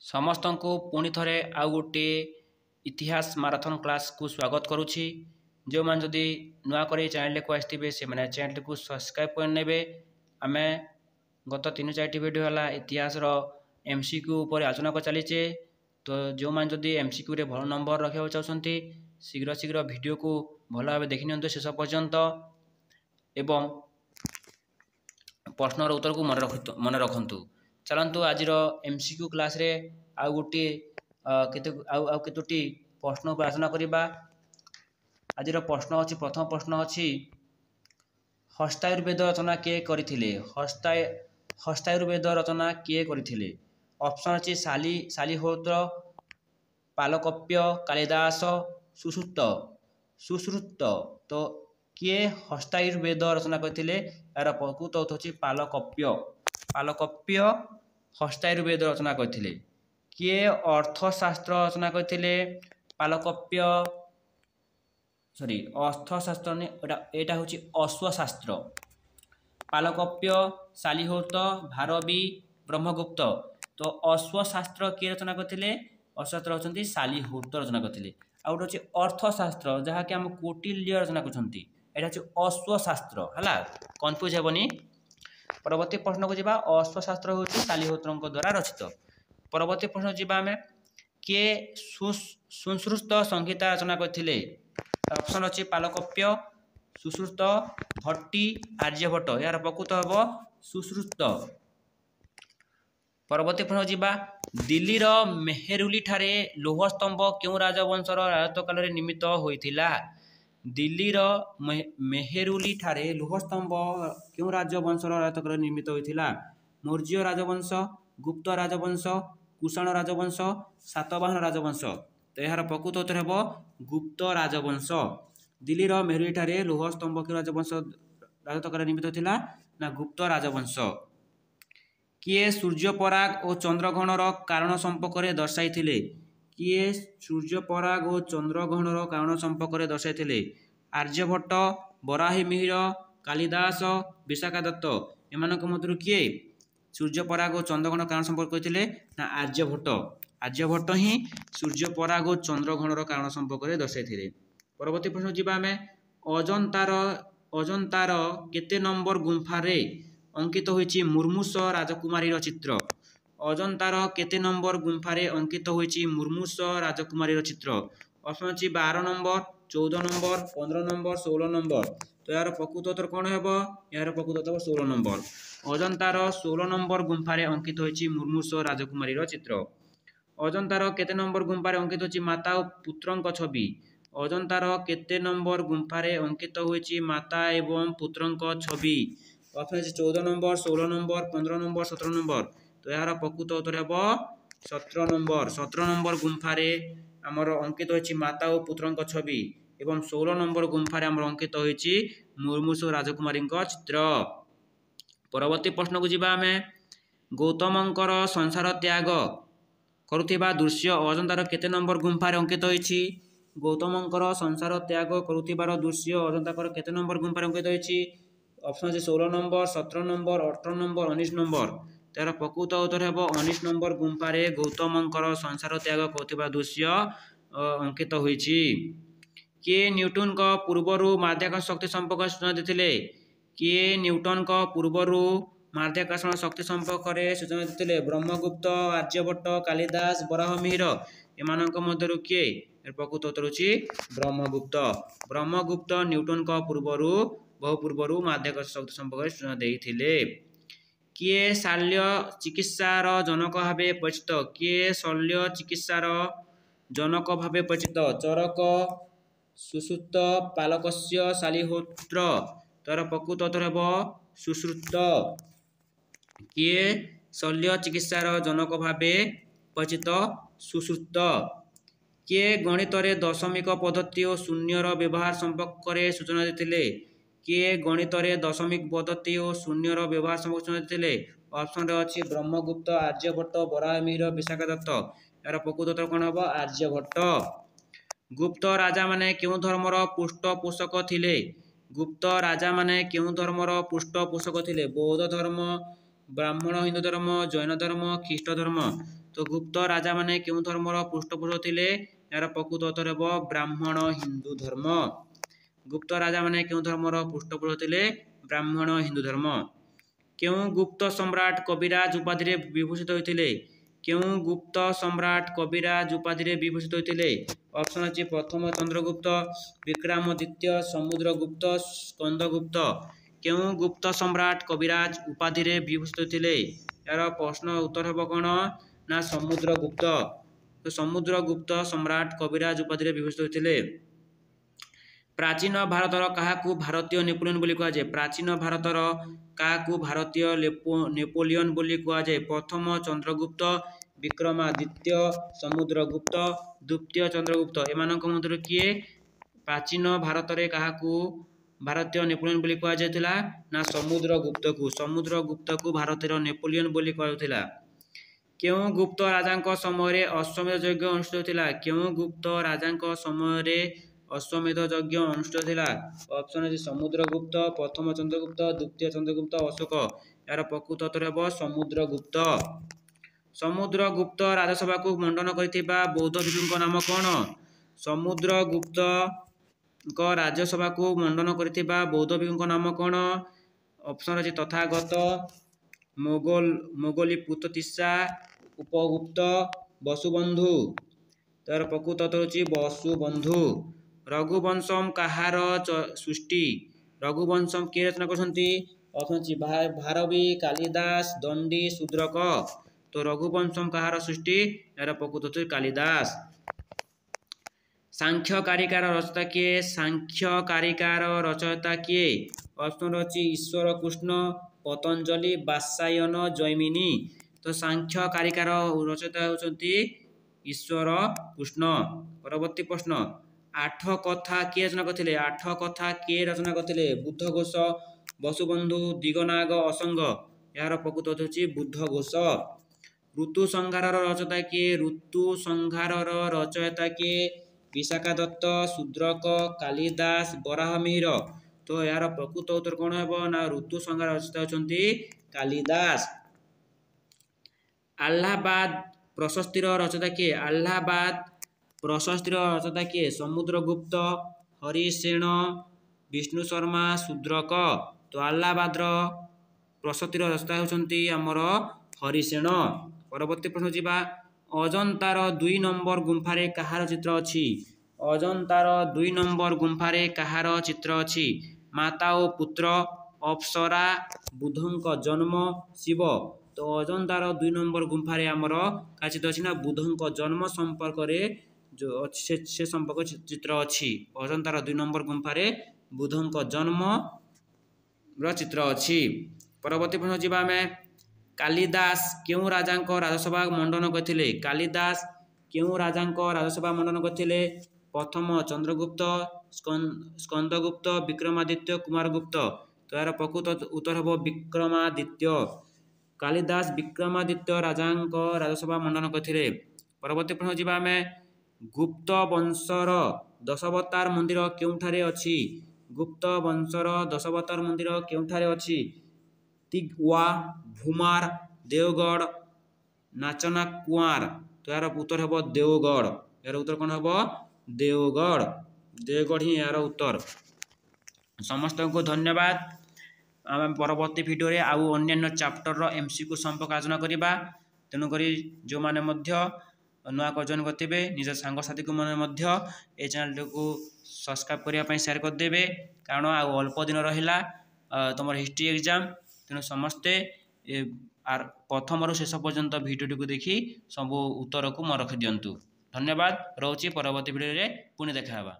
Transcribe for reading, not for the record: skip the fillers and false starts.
समस्त को पुणी थे आउ गोटे इतिहास माराथन क्लास को स्वागत करुच्ची। जो मैंने जदि नुआ कर चैनल को आसते से मैंने चैनल को सब्सक्राइब करने। आम गत 3-4 वीडियो है इतिहास एमसीक्यू उपर आलोचना कर चलीचे। तो जो मैंने जदि एमसीक्यू रे भल नंबर रखा चाहते शीघ्र शीघ्र वीडियो को भल भाव देखी नि शेष पर्यंत एवं प्रश्नर उत्तर को मन रखु। चलतु आज एमसीक्यू क्लास रे आउ गोटे केतोटी प्रश्न पर आलोचना करवा। आज प्रश्न अच्छी प्रथम प्रश्न अच्छी हस्तायुर्वेद रचना किए करथिले? हस्तायुर्वेद रचना किए करथिले? ऑप्शन अच्छी शालिहोत्र, पालकप्य, कालिदास, सुश्रुत। तो किए हस्तायुर्वेद रचना करथिले? यार प्रकृत अर्थ होछि पालकप्य हस्तायुर्वेद रचना करथिले। किए अर्थशास्त्र रचना करथिले? पालकप्य अर्थशास्त्र एटा होछि अश्वशास्त्र। पालकप्य, शालिहोत्र, भारवी, ब्रह्मगुप्त। तो अश्वशास्त्र किए रचना करथिले? अश्वशास्त्र होछंती शालिहोत्र रचना करथिले। आउट होछि अर्थशास्त्र जहाँ कि हम कौटिल्य रचना करछंती, एटा होछि अश्वशास्त्र हला, कंफ्यूज हेबनी। परवर्ती प्रश्न को जिबा। अश्वशास्त्र होछि शालिहोत्रଙ୍କ द्वारा रचित। परवर्ती प्रश्न जिबा हमें के सुश्रुत संहिता रचना करथिले? ऑप्शन अच्छी पालकप्य, सुश्रुत, भट्टी, आर्यभट्ट। यार प्रकृत हम सुश्रुत। परवर्ती प्रश्न जिबा। दिल्लीर मेहरुली ठारे लौह स्तंभ क्यों राजवंशर राजत्व काल रे निर्मित होइथिला? दिल्लीर मेहरुली ठारे लौह स्तंभ क्यों राजवंशर राजत्व काल निर्मित होइथिला? मौर्य राजवंश, गुप्त राजवंश, कुषाण राजवंश, सातवाहन राजवंश। तो यार प्रकृत उत्तर हेब गुप्त राजवंश। दिल्लीर मेहरुली ठारे लौह स्तंभ क्यों राजवंश राजत्व काल निर्मित होइथिला? ना गुप्त राजवंश। किए सूर्यपराग और चंद्रग्रहणर कारण संपर्क में दर्शाइथिले? किए सूर्यपराग और चंद्रग्रहणर कारण संपर्क में दर्शाइथिले? आर्यभट्ट, बराही मिहिर, कालिदास, विशाखा दत्त। एमानक मध्यरु किए सूर्यपराग और चंद्रग्रहण कारण संपर्क करथिले? ना आर्यभट्ट। आर्यभट्ट ही सूर्यपराग और चंद्रग्रहणर कारण संपर्क में दर्शाइथिले। परवर्ती प्रश्न जिबा हमें अजंतार केते नंबर गुंफा रे अंकित होइछि मुर्मुष राजकुमारी चित्र? अजंतार केते नंबर गुंफा रे अंकित होइछि मुर्मुष राजकुमारी चित्र? ऑप्शन अछि 12 नंबर, 14 नंबर, 15 नंबर, 16 नंबर। तो यार प्रकृत उत्तर कौन हेबो? यार प्रकृत उत्तर 16 नंबर। अजंतार 16 नंबर गुंफा रे अंकित होइछि मुर्मुष राजकुमारी चित्र। अजंतार केते नंबर गुंफा रे अंकित होइछि माता और पुत्रଙ୍କ छवि? अजंतार केते नंबर गुंफा रे अंकित होइछि माता एवं पुत्रଙ୍କ छवि? ऑप्शन अछि 14 नंबर, 16 नंबर, 15 नंबर, 17 नंबर। तो यार प्रकृत उत्तर हेबो 17 नंबर। 17 नंबर गुंफा रे हमर अंकित होइछि माता और पुत्रଙ୍କ छवि एवं 16 नंबर गुंफा रे हमर अंकित होइछि मुर्मुष राजकुमारीଙ୍କ चित्र। परवर्ती प्रश्न को जिबा हमें गौतमंकर संसार त्याग करुथिबा दृश्य अजंतार केते नंबर गुंफा रे अंकित होइछि? गौतमंकर संसार त्याग करुथिबार दृश्य अजंताकर केते नंबर गुंफा रे अंकित होइछि? ऑप्शन अछि 16 नंबर, 17 नंबर, 18 नंबर, 19 नंबर। तार प्रकृत उत्तर हेबो 19 नंबर गुंफा रे गौतमंकर संसार त्याग करुथिबा दृश्य अंकित होइछि। के न्यूटन का पूर्वरु माध्याकर्षण शक्ति संपर्क सूचना देथिले? के न्यूटन का पूर्वरु माध्याकर्षण शक्ति संपर्क रे सूचना देथिले? ब्रह्मगुप्त, आर्यभट्ट, कालिदास, बराहमिहिर। एमानक मध्यरु किए? प्रकृत उत्तर अछि ब्रह्मगुप्त। ब्रह्मगुप्त न्यूटन का पूर्वरु बहु पूर्वरु माध्याकर्षण शक्ति संपर्क सूचना देथिले। किए शल्य चिकित्सार जनक भावे परिचित? किए शल्य चिकित्सार जनक भावे परिचित? चरक, सुश्रुत, पालकस्य, शालिहोत्र। तार प्रकृत उत्तर हेबो सुश्रुत। किए शल्य चिकित्सार जनक भावे परिचित? सुश्रुत। किए गणित रे दशमिक पद्धति और शून्यर व्यवहार संपर्क रे सूचना देथिले? किए गणित रे दशमिक पद्धति और शून्यर व्यवहार संपर्क सूचना देथिले? ऑप्शन रे अछि ब्रह्मगुप्त, आर्यभट्ट, बराहमिहिर, विशाखा दत्त। यार प्रकृत उत्तर कोन हबो? आर्यभट्ट। गुप्त राजा माने केउ धर्मर पृष्ठपोषक थिले? गुप्त राजा माने केउ धर्मर पृष्ठपोषक थिले? बौद्ध धर्म, ब्राह्मण हिंदू धर्म, जैन धर्म, ख्रीष्ट धर्म। तो गुप्त राजा माने केउं धर्मर पृष्ठपोषक थिले यार प्रकृत उत्तर हेबो ब्राह्मण हिंदू धर्म। गुप्त राजा माने केउं धर्मर पृष्ठपोषक थिले ब्राह्मण हिंदू धर्म। केउं गुप्त सम्राट कविराज उपाधि रे विभूषित होइथिले केउं गुप्त सम्राट कविराज उपाधि रे विभूषित होइथिले ऑप्शन अछि प्रथम चंद्रगुप्त विक्रमादित्य समुद्रगुप्त स्कंदगुप्त। केउं गुप्त सम्राट कविराज उपाधि रे विभूषित होइथिले यार प्रश्न उत्तर हेबो कोन ना समुद्रगुप्त। तो समुद्रगुप्त सम्राट कविराज उपाधि रे विभूषित होइथिले। प्राचीन भारतर काहाकू भारतीय नेपोलियन बोली कहा जाय प्राचीन भारतर काहाकू भारतीय नेपोलियन बोली कहा जाय प्रथम चंद्रगुप्त विक्रमादित्य समुद्रगुप्त द्वितीय चंद्रगुप्त एमानक मध्यरु किए प्राचीन भारत रे काहाकू भारतीय नेपोलियन बोली कहा जायतिला ना समुद्रगुप्त को भारतीय नेपोलियन बोली कहा जायतिला। केउं गुप्त राजांक समय रे अश्वमेध यज्ञ अनुष्ठित होतिला केउं गुप्त राजांक समय रे अश्वमेध यज्ञ अनुष्ठित होतिला ऑप्शन अछि समुद्रगुप्त प्रथम चंद्रगुप्त द्वितीय चंद्रगुप्त अशोक यार प्रकृत उत्तर हेबो समुद्रगुप्त। समुद्रगुप्त राजसभा को मंडन करथिबा बौद्ध भिक्षुक नाम कोन समुद्रगुप्त को राज्यसभा को मंडन करथिबा बौद्ध भिक्षुक नाम कोन ऑप्शन अछि तथागत मोगलीपुत्तिस्सा उपगुप्त वसुबंधु तार प्रकृत उत्तर अछि वसुबंधु। रघुवंशम कहार सृष्टि रघुवंशम के रचना करछंती ऑप्शन अछि भारवी कालिदास दंडी शूद्रक। तो रघुवंशम कहार सृष्टि यार प्रकृत उत्तर कालिदास। सांख्य कारिकार रचयिता किए सांख्य कारिकार रचयिता किए ऑप्शन अछि ईश्वर कृष्ण पतंजलि वात्सायन जैमिनी। तो सांख्य कारिकार रचयिता होचंती ईश्वर कृष्ण। परवर्ती प्रश्न आठ कथा किए रचना करथिले आठ कथा किए रचना करथिले बुद्धघोष वसुबंधु दिगनाग असंग यार प्रकृत उत्तर अछि बुद्धघोष। ऋतु संहारर रचयिता किए ऋतु संहारर रचयिता किए विशाखा दत्त शूद्रक कालिदास बराहमिहिर। तो यार प्रकृत उत्तर कोन हेबो ना ऋतु संहार रचयिता होचंती कालिदास। अलाहाबाद प्रशस्तिर रचयिता किए अलाहाबाद प्रशस्तिर रचयिता किए समुद्रगुप्त हरिसेन विष्णु शर्मा शूद्रक। तो अलाहाबादर प्रशस्तिर रचयिता होचंती हमर हरिसेन। परवर्ती प्रश्न जिबा अजंतार 2 नंबर गुंफारे कहार चित्र अछि अजंतार 2 नंबर गुंफारे कहार चित्र अछि माता ओ पुत्र अप्सरा बुधंक जन्म शिव। तो अजंतार 2 नंबर गुंफारे हमर का चित्र अछि ना बुधंक जन्म संपर्क रे जो से संपर्क चित्र अछि अजंतार 2 नंबर गुंफारे बुधंक जन्म र चित्र अछि। परवर्ती प्रश्न जिबा में कालिदास केउं राजांक राजसभा मंडन करथिले कालिदास केउं राजांक राजसभा मंडन करथिले प्रथम चंद्रगुप्त स्कंदगुप्त विक्रमादित्य कुमारगुप्त। तो यार प्रकृत उत्तर हेबो विक्रमादित्य। कालिदास विक्रमादित्य राजांक राजसभा मंडन करथिले। परवर्ती प्रश्न जिबा में गुप्त वंशर दशावतार मंदिर केउंठारे अछि गुप्त वंशर दशावतार मंदिर केउंठारे अछि तिगवा भूमार देवगढ़ नाचना कुआर। तो यार उत्तर हेबो देवगढ़ यार उत्तर कोन हेबो देवगढ़ ही यार उत्तर। समस्त को धन्यवाद। आम परवर्ती वीडियो रे आउ अन्य चैप्टर रो एमसीक्यू संपर्क आलोचना करिबा तेनु करी जो माने मध्य नुआ को जॉइन करथिबे निज सांग साथी को माने मध्य ए चैनल को सब्सक्राइब करिया पई शेयर कर देबे कारण आउ अल्प दिन रहिला तमर हिस्ट्री एग्जाम तेनु समस्ते प्रथम रु शेष पर्यंत वीडियो को देखि सब उत्तर को मन रखि दियंतु। धन्यवाद रहुची परवर्ती वीडियो रे पुणी देखा हबा।